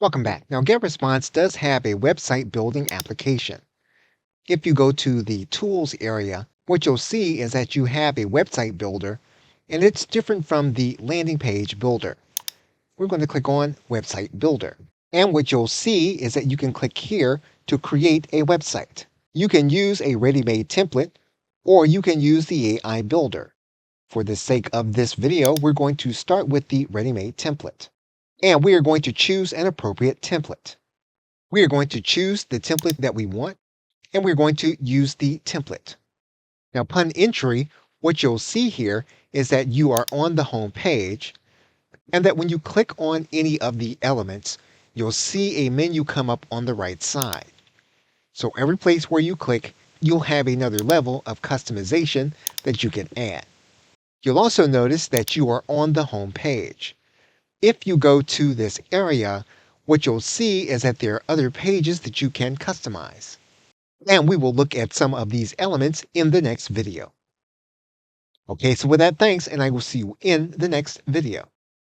Welcome back. Now, GetResponse does have a website building application. If you go to the Tools area, what you'll see is that you have a website builder, and it's different from the landing page builder. We're going to click on Website Builder. And what you'll see is that you can click here to create a website. You can use a ready-made template, or you can use the AI Builder. For the sake of this video, we're going to start with the ready-made template. And we are going to choose an appropriate template. We are going to choose the template that we want, and we're going to use the template. Now, upon entry, what you'll see here is that you are on the home page, and that when you click on any of the elements, you'll see a menu come up on the right side. So every place where you click, you'll have another level of customization that you can add. You'll also notice that you are on the home page. If you go to this area, what you'll see is that there are other pages that you can customize. And we will look at some of these elements in the next video. Okay, so with that, thanks, and I will see you in the next video.